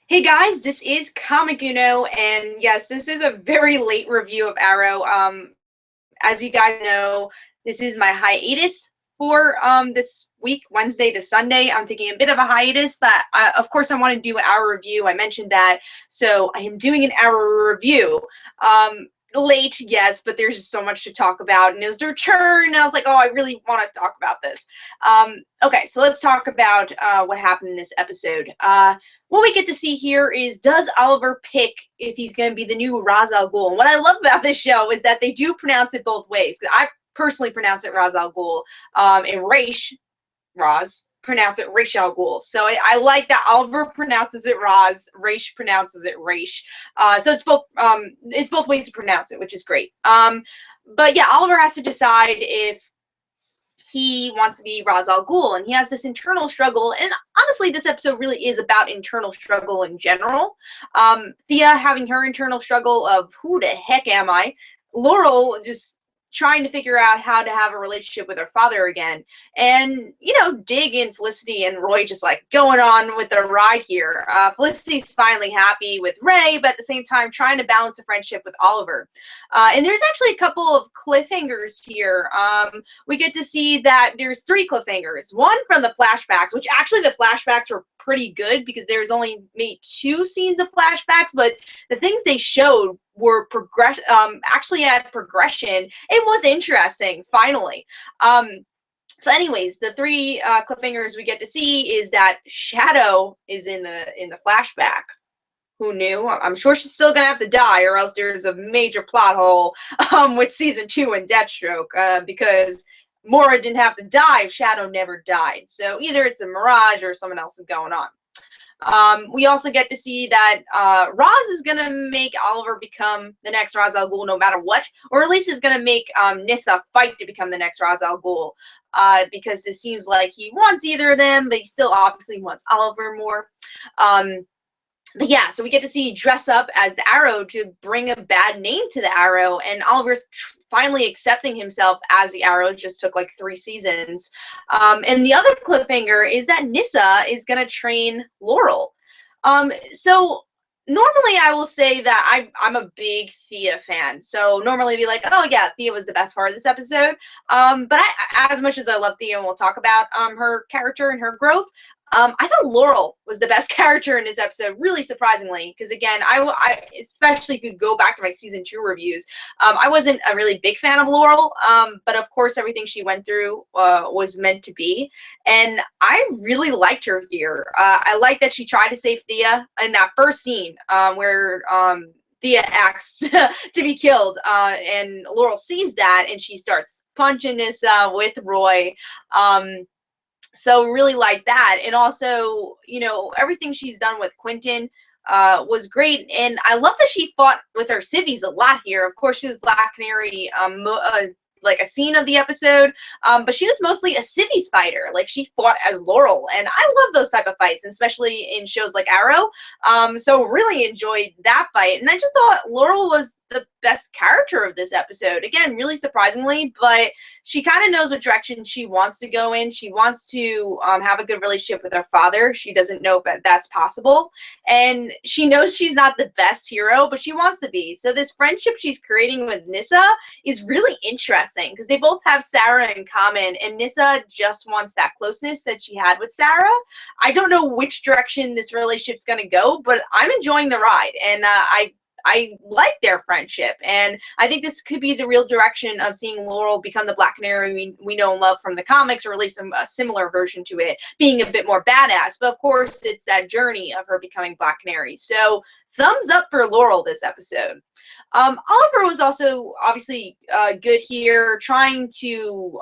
Hey guys, this is Comic Uno, and yes, this is a very late review of Arrow. As you guys know, this is my hiatus for this week, Wednesday to Sunday. I'm taking a bit of a hiatus, but of course I want to do an hour review. I mentioned that, so I am doing an hour review. Late, yes, but there's just so much to talk about, and it was the return, and I was like, oh, I really want to talk about this. Okay, so let's talk about what happened in this episode. What we get to see here is, does Oliver pick if he's going to be the new Ra's al Ghul? And what I love about this show is that they do pronounce it both ways. I personally pronounce it Ra's al Ghul, and Roz pronounce it Ra's al Ghul. So I like that Oliver pronounces it Roz, Ra's pronounces it Ra's. So it's both ways to pronounce it, which is great. But yeah, Oliver has to decide if he wants to be Ra's al Ghul, and he has this internal struggle. And honestly, this episode really is about internal struggle in general. Thea having her internal struggle of who the heck am I? Laurel just trying to figure out how to have a relationship with her father again. And, Dig and Felicity and Roy just like going on with the ride here. Felicity's finally happy with Ray, but at the same time trying to balance a friendship with Oliver. And there's actually a couple of cliffhangers here. We get to see that there's 3 cliffhangers. One from the flashbacks, which actually the flashbacks were pretty good because there's only maybe 2 scenes of flashbacks, but the things they showed were actually had progression. It was interesting, finally. So anyways, the 3 cliffhangers we get to see is that Shadow is in the flashback. Who knew? I'm sure she's still gonna have to die, or else there's a major plot hole with season 2 and Deathstroke, because Mora didn't have to die if Shadow never died. So either it's a mirage or someone else is going on. We also get to see that Roz is going to make Oliver become the next Ra's al Ghul no matter what, or at least is going to make Nyssa fight to become the next Ra's al Ghul, because it seems like he wants either of them, but he still obviously wants Oliver more. But yeah, so we get to see dress up as the Arrow to bring a bad name to the Arrow, and Oliver's finally accepting himself as the Arrow. It just took like 3 seasons. And the other cliffhanger is that Nyssa is going to train Laurel. So normally I will say that I'm a big Thea fan. So normally I'd be like, oh yeah, Thea was the best part of this episode. But as much as I love Thea, and we'll talk about her character and her growth, I thought Laurel was the best character in this episode, really surprisingly, because again, I especially if you go back to my season 2 reviews, I wasn't a really big fan of Laurel, but of course everything she went through was meant to be, and I really liked her here. I like that she tried to save Thea in that first scene where Thea asks to be killed, and Laurel sees that, and she starts punching Nyssa with Roy. So really like that. And also, everything she's done with Quentin was great. And I love that she fought with her civvies a lot here. Of course, she was Black Canary, like a scene of the episode, but she was mostly a civvies fighter. Like, she fought as Laurel, and I love those type of fights, especially in shows like Arrow. So really enjoyed that fight. And I just thought Laurel was the best character of this episode. Again, really surprisingly, but she kind of knows what direction she wants to go in. She wants to have a good relationship with her father. She doesn't know if that's possible. And she knows she's not the best hero, but she wants to be. So this friendship she's creating with Nyssa is really interesting because they both have Sarah in common, and Nyssa just wants that closeness that she had with Sarah. I don't know which direction this relationship's going to go, but I'm enjoying the ride, and I like their friendship, and I think this could be the real direction of seeing Laurel become the Black Canary we know and love from the comics, or at least a similar version to it, being a bit more badass. But of course, it's that journey of her becoming Black Canary. So thumbs up for Laurel this episode. Oliver was also obviously good here, trying to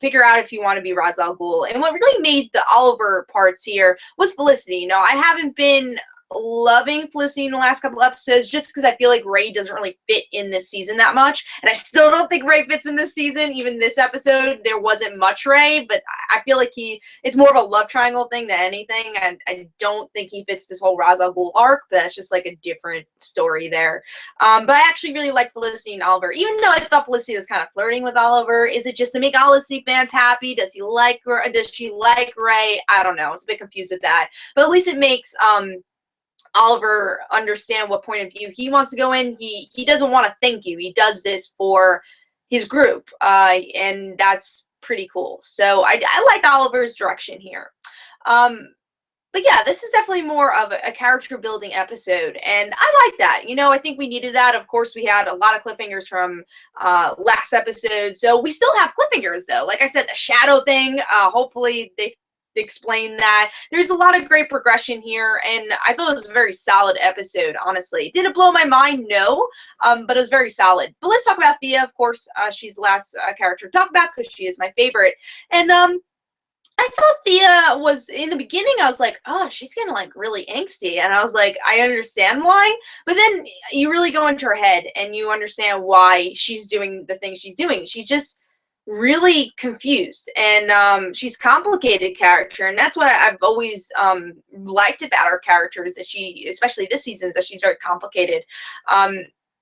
figure out if you want to be Ra's al Ghul. And what really made the Oliver parts here was Felicity. I haven't been loving Felicity in the last couple episodes just because I feel like Ray doesn't really fit in this season that much, and I still don't think Ray fits in this season. Even this episode there wasn't much Ray, but I feel like it's more of a love triangle thing than anything, and I don't think he fits this whole Ra's al Ghul arc, but that's just like a different story there. But I actually really like Felicity and Oliver, even though I thought Felicity was kind of flirting with Oliver. Is it just to make Felicity fans happy? Does he like her? Does she like Ray? I don't know. I was a bit confused with that, but at least it makes Oliver understand what point of view he wants to go in. He doesn't want to thank you. He does this for his group, and that's pretty cool. So I like Oliver's direction here. But yeah, this is definitely more of a character building episode, and I like that. I think we needed that. Of course, we had a lot of cliffhangers from last episode, so we still have cliffhangers though. Like I said, the shadow thing. Hopefully, they explain that. There's a lot of great progression here, and I thought it was a very solid episode. Honestly, did it blow my mind? No, but it was very solid. But let's talk about Thea. Of course, she's the last character to talk about because she is my favorite, and I thought Thea was, in the beginning, I was like, oh, she's getting like really angsty. And I was like, I understand why. But then you really go into her head and you understand why she's doing the things she's doing. She's just really confused, and she's a complicated character. And that's what I've always liked about her characters, that she, especially this season, is that she's very complicated.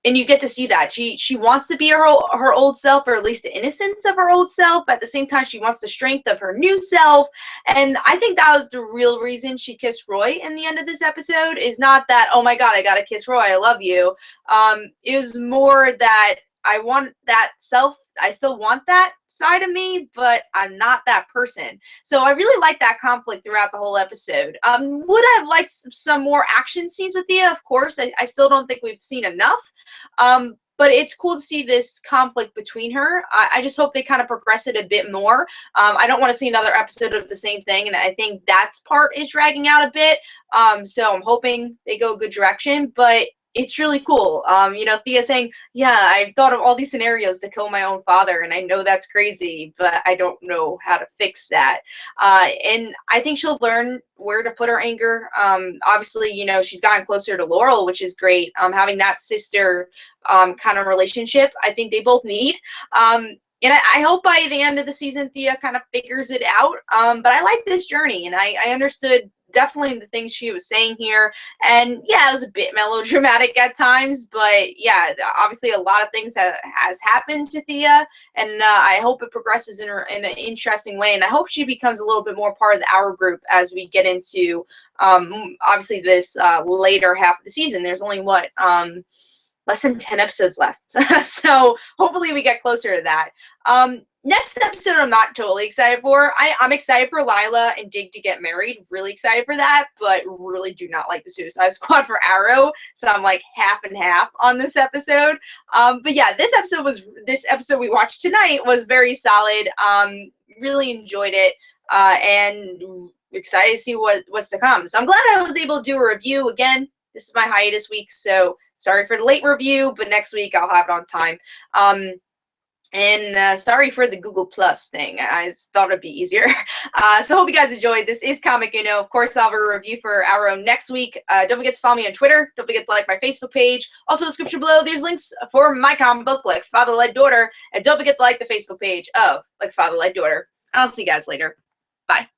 And you get to see that she wants to be her old self, or at least the innocence of her old self, but at the same time she wants the strength of her new self. And I think that was the real reason she kissed Roy in the end of this episode, is not that, oh my god, I gotta kiss Roy, I love you. It was more that I want that self. I still want that side of me, but I'm not that person. So I really like that conflict throughout the whole episode. Would I have liked some more action scenes with Thea? Of course. I still don't think we've seen enough. But it's cool to see this conflict between her. I just hope they kind of progress it a bit more. I don't want to see another episode of the same thing, and I think that's part is dragging out a bit. So I'm hoping they go a good direction, but it's really cool. Thea saying, yeah, I thought of all these scenarios to kill my own father, and I know that's crazy, but I don't know how to fix that. And I think she'll learn where to put her anger. Obviously, she's gotten closer to Laurel, which is great. Having that sister kind of relationship, I think they both need. And I hope by the end of the season, Thea kind of figures it out. But I like this journey, and I understood definitely the things she was saying here. And yeah, it was a bit melodramatic at times, but yeah, obviously a lot of things has happened to Thea, and I hope it progresses in an interesting way, and I hope she becomes a little bit more part of our group as we get into obviously this later half of the season. There's only less than 10 episodes left. So hopefully we get closer to that. Next episode I'm not totally excited for. I'm excited for Lila and Dig to get married. Really excited for that, but really do not like the Suicide Squad for Arrow. So I'm like half and half on this episode. But yeah, this episode we watched tonight was very solid. Really enjoyed it. And excited to see what's to come. So I'm glad I was able to do a review. Again, this is my hiatus week, so sorry for the late review, but next week I'll have it on time. And sorry for the Google Plus thing. I just thought it'd be easier. So hope you guys enjoyed. This is Comic Uno. Of course, I'll have a review for Arrow next week. Don't forget to follow me on Twitter. Don't forget to like my Facebook page. Also, in the description below, there's links for my comic book, Like Father Like Daughter. And don't forget to like the Facebook page of Like Father Like Daughter. I'll see you guys later. Bye.